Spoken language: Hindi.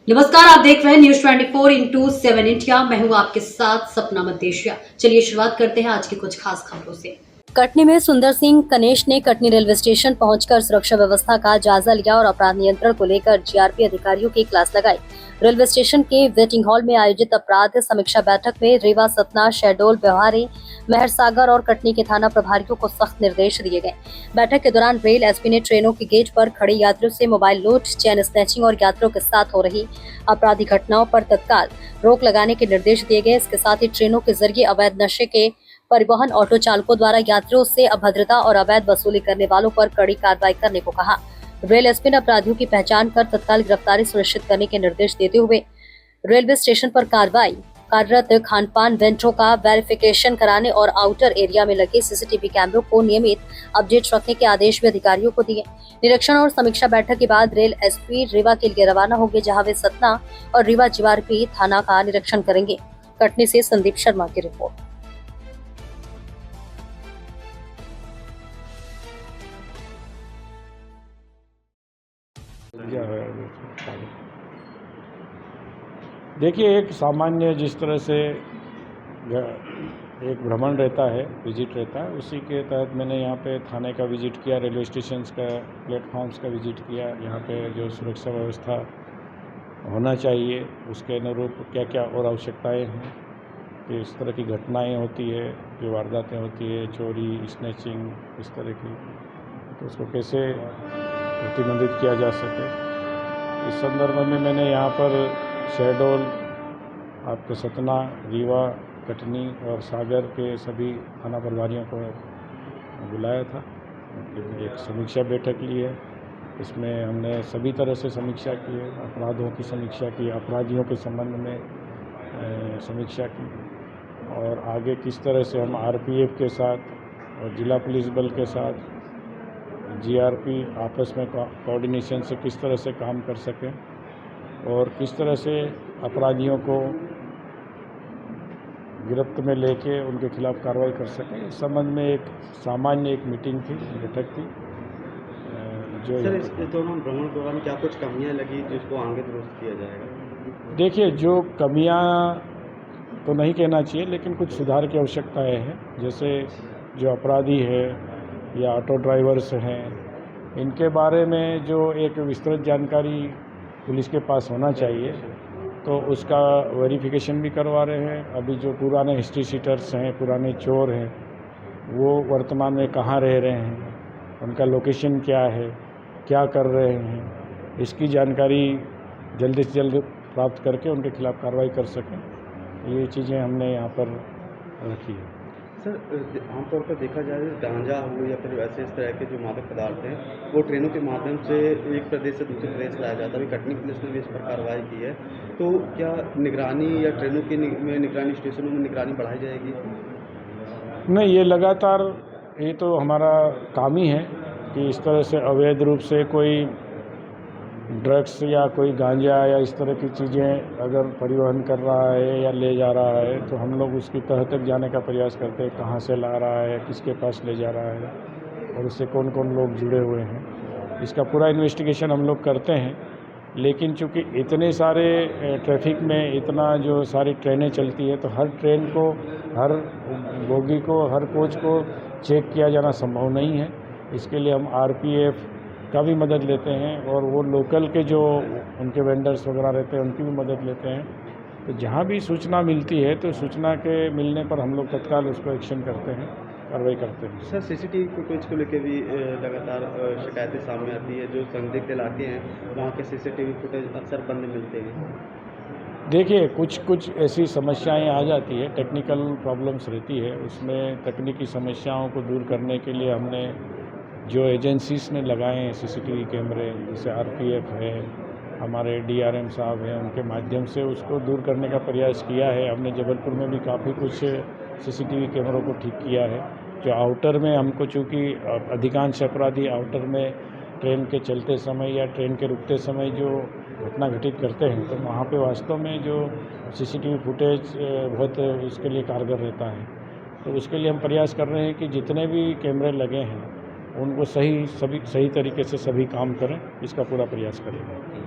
नमस्कार, आप देख रहे हैं न्यूज 24/7 इंडिया। मैं हूं आपके साथ सपना मदेशिया। चलिए शुरुआत करते हैं आज की कुछ खास खबरों से। कटनी में सुंदर सिंह कनेश ने कटनी रेलवे स्टेशन पहुंचकर सुरक्षा व्यवस्था का जायजा लिया और अपराध नियंत्रण को लेकर जीआरपी अधिकारियों की क्लास लगाई। रेलवे स्टेशन के वेटिंग हॉल में आयोजित अपराध समीक्षा बैठक में रीवा, सतना, शहडोल, व्यवहारी, मेहरसागर और कटनी के थाना प्रभारियों को सख्त निर्देश दिए गए। बैठक के दौरान रेल एसपी ने ट्रेनों के गेट पर खड़े यात्रियों से मोबाइल लूट, चेन स्नैचिंग और यात्रियों के साथ हो रही आपराधिक घटनाओं पर तत्काल रोक लगाने के निर्देश दिए गए। इसके साथ ही ट्रेनों के जरिए अवैध नशे के परिवहन, ऑटो चालकों द्वारा यात्रियों से अभद्रता और अवैध वसूली करने वालों पर कड़ी कार्रवाई करने को कहा। रेल एसपी ने अपराधियों की पहचान कर तत्काल गिरफ्तारी सुनिश्चित करने के निर्देश देते हुए रेलवे स्टेशन पर कार्यरत खानपान वेंडरों का वेरिफिकेशन कराने और आउटर एरिया में लगे सीसीटीवी कैमरों को नियमित अपडेट रखने के आदेश भी अधिकारियों को दिए। निरीक्षण और समीक्षा बैठक के बाद रेल एसपी रीवा के लिए रवाना होंगे, जहां वे सतना और रीवा जीआरपी थाना का निरीक्षण करेंगे। कटनी से संदीप शर्मा की रिपोर्ट। देखिए, एक सामान्य जिस तरह से एक भ्रमण रहता है, विजिट रहता है, उसी के तहत मैंने यहाँ पे थाने का विजिट किया, रेलवे स्टेशंस का, प्लेटफॉर्म्स का विजिट किया। यहाँ पे जो सुरक्षा व्यवस्था होना चाहिए उसके अनुरूप क्या क्या और आवश्यकताएं हैं कि इस तरह की घटनाएं होती है, जो वारदातें होती है, चोरी, स्नैचिंग, इस तरह की, तो उसको कैसे प्रतिबंधित किया जा सके। इस संदर्भ में मैंने यहाँ पर शहडोल, आपके सतना, रीवा, कटनी और सागर के सभी थाना प्रभारियों को बुलाया था। एक समीक्षा बैठक ली है। इसमें हमने सभी तरह से समीक्षा की है, अपराधों की समीक्षा की, अपराधियों के संबंध में समीक्षा की, और आगे किस तरह से हम आरपीएफ के साथ और जिला पुलिस बल के साथ जीआरपी आपस में कोऑर्डिनेशन से किस तरह से काम कर सकें और किस तरह से अपराधियों को गिरफ्त में लेके उनके खिलाफ कार्रवाई कर सकें। इस संबंध में एक सामान्य मीटिंग थी, बैठक थी। जो सर, इस दौरान भ्रमण दौरान क्या कुछ कमियां लगी जिसको आगे दुरुस्त किया जाएगा? देखिए, जो कमियां तो नहीं कहना चाहिए, लेकिन कुछ सुधार की आवश्यकताएं हैं। जैसे जो अपराधी है या ऑटो ड्राइवर्स हैं, इनके बारे में जो एक विस्तृत जानकारी पुलिस के पास होना चाहिए, तो उसका वेरिफिकेशन भी करवा रहे हैं। अभी जो पुराने हिस्ट्री शीटर्स हैं, पुराने चोर हैं, वो वर्तमान में कहाँ रह रहे हैं, उनका लोकेशन क्या है, क्या कर रहे हैं, इसकी जानकारी जल्द से जल्द प्राप्त करके उनके खिलाफ कार्रवाई कर सकें। ये चीज़ें हमने यहाँ पर रखी है। सर, आमतौर पर देखा जाए गांजा हो या फिर वैसे इस तरह के जो मादक पदार्थ हैं, वो ट्रेनों के माध्यम से एक प्रदेश से दूसरे प्रदेश लाया जाता है। अभी कटनी पुलिस ने भी इस पर कार्रवाई की है, तो क्या निगरानी या ट्रेनों की निगरानी, स्टेशनों में निगरानी बढ़ाई जाएगी? नहीं, ये लगातार, ये तो हमारा काम ही है कि इस तरह से अवैध रूप से कोई ड्रग्स या कोई गांजा या इस तरह की चीज़ें अगर परिवहन कर रहा है या ले जा रहा है, तो हम लोग उसकी तह तक जाने का प्रयास करते हैं। कहाँ से ला रहा है, किसके पास ले जा रहा है और उससे कौन कौन लोग जुड़े हुए हैं, इसका पूरा इन्वेस्टिगेशन हम लोग करते हैं। लेकिन चूँकि इतने सारे ट्रैफिक में इतना जो सारी ट्रेनें चलती है, तो हर ट्रेन को, हर बोगी को, हर कोच को चेक किया जाना संभव नहीं है। इसके लिए हम आरपीएफ का भी मदद लेते हैं और वो लोकल के जो उनके वेंडर्स वगैरह रहते हैं उनकी भी मदद लेते हैं। तो जहाँ भी सूचना मिलती है, तो सूचना के मिलने पर हम लोग तत्काल उस पर एक्शन करते हैं, कार्रवाई करते हैं। सर, सीसीटीवी फुटेज को लेकर भी लगातार शिकायतें सामने आती है। जो संदिग्ध इलाके हैं, वहाँ के सीसीटीवी फुटेज अक्सर बंद मिलते हैं। देखिए, कुछ ऐसी समस्याएं आ जाती है, टेक्निकल प्रॉब्लम्स रहती है। उसमें तकनीकी समस्याओं को दूर करने के लिए हमने जो एजेंसीज ने लगाए हैं सीसीटीवी कैमरे, जैसे आरपीएफ है, हमारे डीआरएम साहब हैं, उनके माध्यम से उसको दूर करने का प्रयास किया है। हमने जबलपुर में भी काफ़ी कुछ सीसीटीवी कैमरों को ठीक किया है। जो आउटर में हमको, चूँकि अधिकांश अपराधी आउटर में ट्रेन के चलते समय या ट्रेन के रुकते समय जो घटना घटित करते हैं, तो वहाँ पे वास्तव में जो सीसीटीवी फुटेज बहुत उसके लिए कारगर रहता है। तो उसके लिए हम प्रयास कर रहे हैं कि जितने भी कैमरे लगे हैं उनको सही तरीके से सभी काम करें, इसका पूरा प्रयास करेंगे।